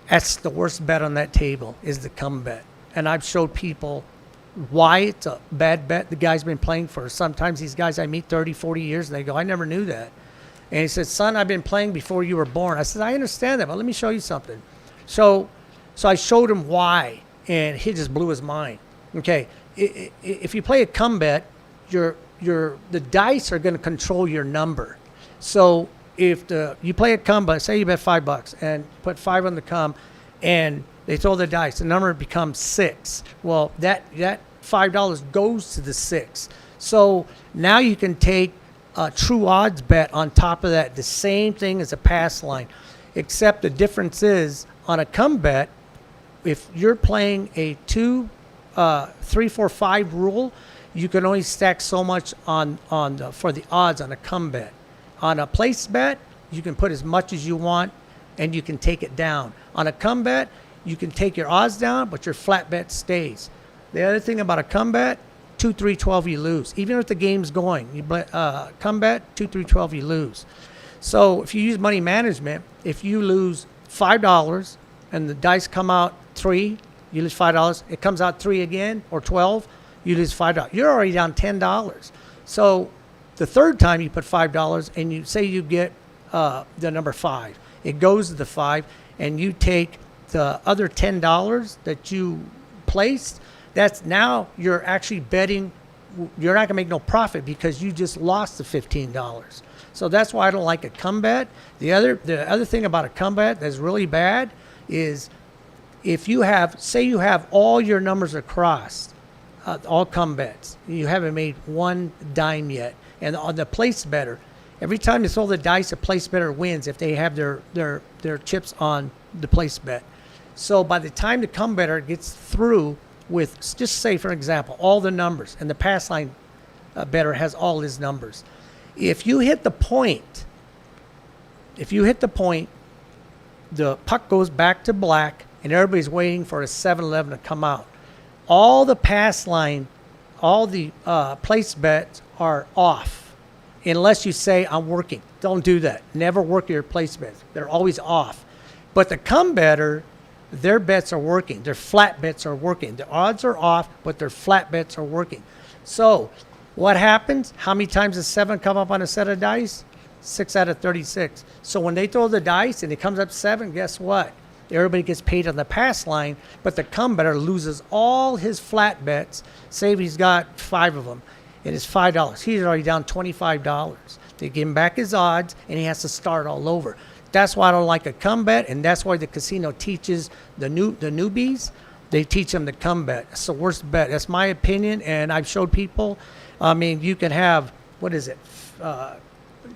That's the worst bet on that table is the come bet. And I've showed people why it's a bad bet. The guy's been playing for, sometimes these guys I meet 30, 40 years, and they go, "I never knew that." And he said, "Son, I've been playing before you were born." I said, "I understand that, but let me show you something." So I showed him why, and he just blew his mind. Okay, if you play a come bet, the dice are going to control your number. So if you play a come bet, say you bet $5 and put 5 on the come, and they throw the dice, the number becomes 6. Well, that $5 goes to the 6. So now you can take a true odds bet on top of that, the same thing as a pass line, except the difference is on a come bet, if you're playing a 2, 3, 4, 5 rule, you can only stack so much for the odds on a come bet. On a place bet, you can put as much as you want and you can take it down. On a come bet, you can take your odds down, but your flat bet stays. The other thing about a come bet, 2, 3, 12, you lose. Even if the game's going, you come bet 2, 3, 12, you lose. So if you use money management, if you lose $5 and the dice come out 3, you lose $5. It comes out 3 again or 12, you lose $5. You're already down $10. So the third time you put $5 and you say you get the number 5, it goes to the 5, and you take the other $10 that you placed, That's now you're actually betting. You're not gonna make no profit because you just lost the $15. So that's why I don't like a come bet. The other thing about a come bet that's really bad is if you have, say you have all your numbers across, all come bets, you haven't made one dime yet, and on the place better, every time you throw the dice, a place better wins if they have their chips on the place bet. So by the time the come better gets through with, just say for example, all the numbers, and the pass line better has all his numbers. If you hit the point, the puck goes back to black, and everybody's waiting for a 7-11 to come out. All the pass line, all the place bets are off, unless you say I'm working. Don't do that. Never work your place bets. They're always off. But the come better, their bets are working. Their flat bets are working. The odds are off, but their flat bets are working. So what happens? How many times does 7 come up on a set of dice? 6 out of 36. So when they throw the dice and it comes up 7, guess what? Everybody gets paid on the pass line, but the come better loses all his flat bets. Say if he's got 5 of them, and it's $5. He's already down $25. They give him back his odds, and he has to start all over. That's why I don't like a come bet, and that's why the casino teaches the newbies. They teach them the come bet. It's the worst bet. That's my opinion, and I've showed people. I mean, you can have, what is it?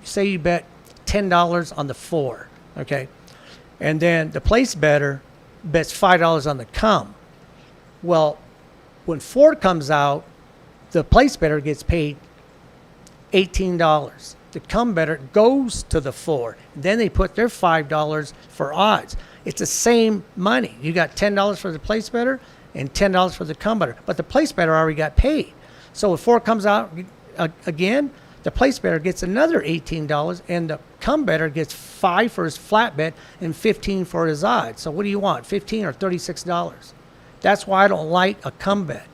Say you bet $10 on the 4, okay? And then the place better bets $5 on the come. Well, when 4 comes out, the place better gets paid $18. The come better goes to the 4. Then they put their $5 for odds. It's the same money. You got $10 for the place better and $10 for the come better. But the place better already got paid. So if 4 comes out again, the place better gets another $18, and the come better gets 5 for his flat bet and 15 for his odds. So what do you want, 15 or $36? That's why I don't like a come bet.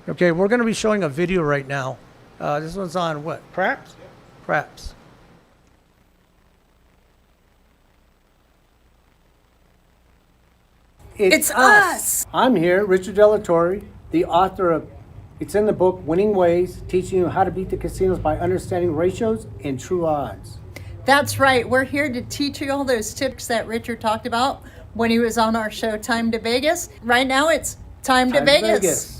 Okay, we're going to be showing a video right now. This one's on what? Craps? Craps. It's us. I'm here, Richard Delatorre, the author of, it's in the book, Winning Ways, teaching you how to beat the casinos by understanding ratios and true odds. That's right. We're here to teach you all those tips that Richard talked about when he was on our show, Time to Vegas. Right now, it's Time to Vegas.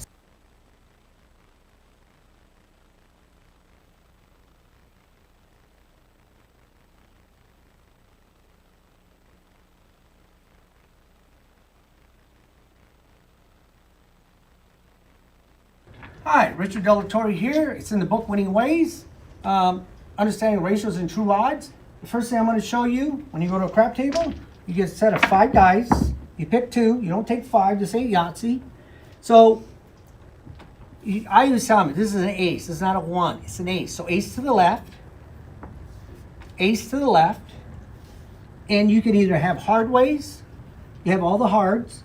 Hi, Richard Delatorre here. It's in the book Winning Ways, understanding ratios and true odds. The first thing I'm going to show you, when you go to a crap table, you get a set of 5 dice. You pick 2. You don't take 5. This ain't Yahtzee. So I always tell them, this is an ace. This is not a 1. It's an ace. So ace to the left, ace to the left, and you can either have hard ways, you have all the hards,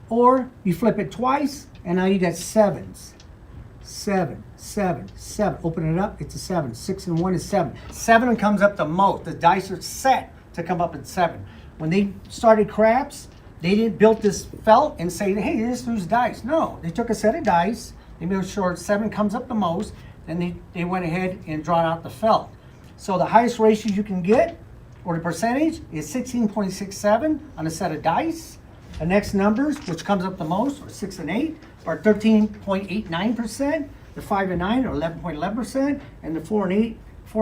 or you flip it twice, and now you got 7s. 7, 7, 7. Open it up, it's a 7. 6 and 1 is 7. 7 comes up the most. The dice are set to come up at 7. When they started craps, they didn't build this felt and say, hey, this who's dice. No, they took a set of dice, they made sure 7 comes up the most, then they went ahead and drawn out the felt. So the highest ratio you can get, or the percentage, is 16.67 on a set of dice. The next numbers, which comes up the most, are 6 and 8, are 13.89%. The 5 and 9 are 11.11%, and the 4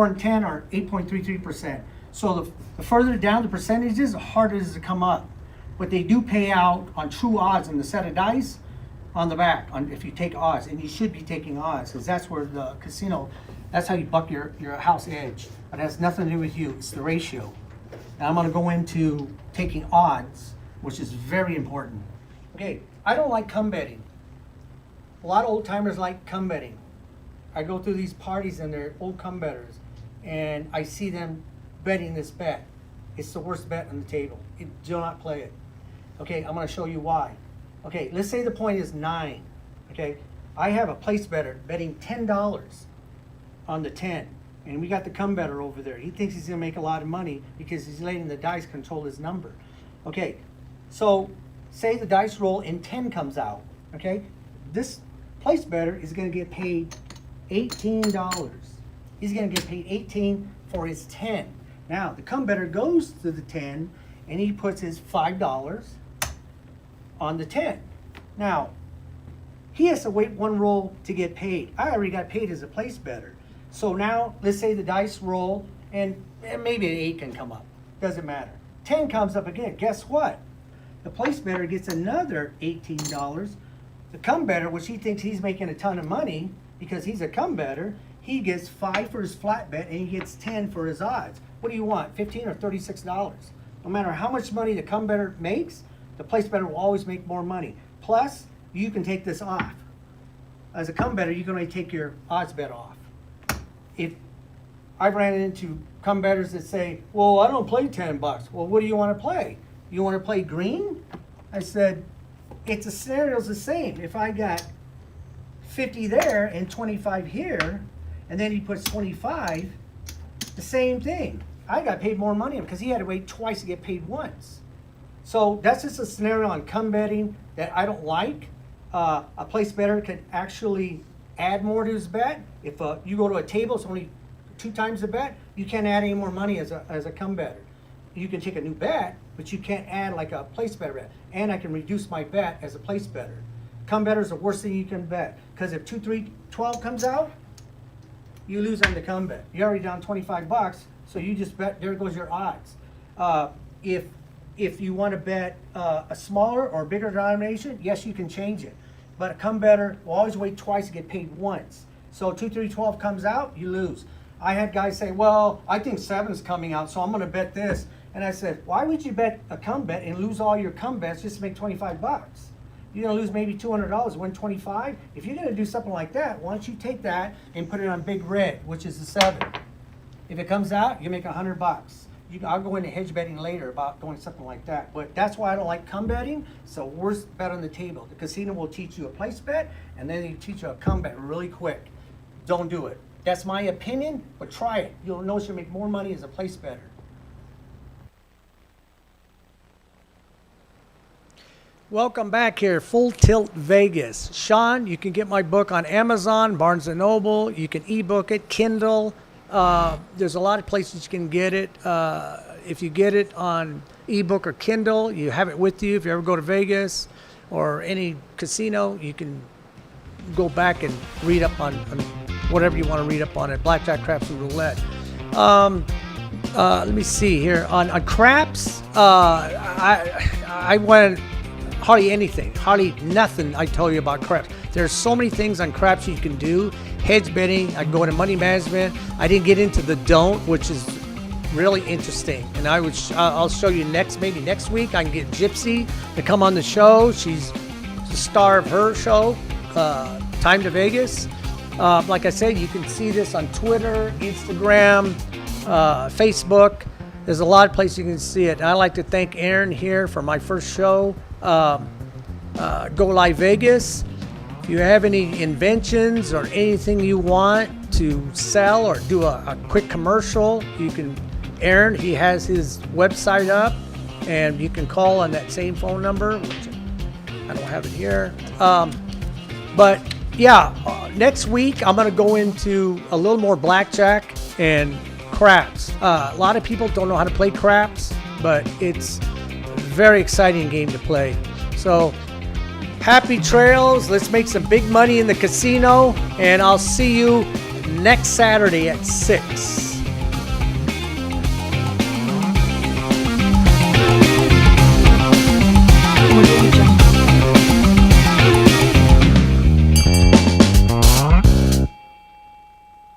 and 10 are 8.33%. So the further down the percentages, the harder it is to come up. But they do pay out on true odds on the set of dice on the back, if you take odds, and you should be taking odds, because that's where the casino, that's how you buck your house edge. But it has nothing to do with you, it's the ratio. Now I'm going to go into taking odds, which is very important. Okay, I don't like come betting. A lot of old timers like come betting. I go through these parties and they're old come betters, and I see them betting this bet. It's the worst bet on the table. Do not play it. Okay, I'm going to show you why. Okay, let's say the point is 9. Okay, I have a place better betting $10 on the 10, and we got the come better over there. He thinks he's going to make a lot of money because he's letting the dice control his number. Okay, so say the dice roll and 10 comes out, okay? This place better is going to get paid $18. He's going to get paid 18 for his 10. Now, the come better goes to the 10 and he puts his $5 on the 10. Now, he has to wait one roll to get paid. I already got paid as a place better. So now, let's say the dice roll and maybe an 8 can come up. Doesn't matter. 10 comes up again. Guess what? The place better gets another $18. The come better, which he thinks he's making a ton of money because he's a come better, he gets 5 for his flat bet and he gets 10 for his odds. What do you want, 15 or $36? No matter how much money the come better makes, the place better will always make more money. Plus, you can take this off. As a come better, you can only take your odds bet off. If I've ran into come bettors that say, well, I don't play $10. Well, what do you want to play? You want to play green? I said, the scenario's the same. If I got 50 there and 25 here, and then he puts 25, the same thing. I got paid more money because he had to wait twice to get paid once. So that's just a scenario on come betting that I don't like. A place better can actually add more to his bet. If you go to a table, it's only 2 times the bet, you can't add any more money as a come better. You can take a new bet, but you can't add like a place better bet. And I can reduce my bet as a place better. Come better is the worst thing you can bet. Because if 2, 3, 12 comes out, you lose on the come bet. You're already down $25, so you just bet, there goes your odds. If you want to bet a smaller or bigger denomination, yes, you can change it. But a come better will always wait twice to get paid once. So 2, 3, 12 comes out, you lose. I had guys say, well, I think 7 is coming out, so I'm going to bet this. And I said, why would you bet a come bet and lose all your come bets just to make $25? You're going to lose maybe $200, win 25. If you're going to do something like that, why don't you take that and put it on big red, which is the 7. If it comes out, you make $100. I'll go into hedge betting later about doing something like that. But that's why I don't like come betting. So worst bet on the table. The casino will teach you a place bet, and then they teach you a come bet really quick. Don't do it. That's my opinion, but try it. You'll notice you'll make more money as a place better. Welcome back here, Full Tilt Vegas. Sean, you can get my book on Amazon, Barnes & Noble. You can ebook it, Kindle. There's a lot of places you can get it. If you get it on ebook or Kindle, you have it with you. If you ever go to Vegas or any casino, you can go back and read up on whatever you want to read up on it. Blackjack, craps, and roulette. Let me see here. On craps, I went hardly anything, hardly nothing I tell you about craps. There's so many things on craps you can do. Hedge betting, I go into money management. I didn't get into the don't, which is really interesting. And I'll show you maybe next week. I can get Gypsy to come on the show. She's the star of her show, Time to Vegas. Like I said, you can see this on Twitter, Instagram, Facebook. There's a lot of places you can see it. And I'd like to thank Aaron here for my first show, Go Live Vegas. If you have any inventions or anything you want to sell or do a quick commercial, you can, Aaron, he has his website up, and you can call on that same phone number, which I don't have it here. But yeah, next week I'm going to go into a little more blackjack and craps. A lot of people don't know how to play craps, but it's a very exciting game to play. So happy trails. Let's make some big money in the casino, and I'll see you next Saturday at 6.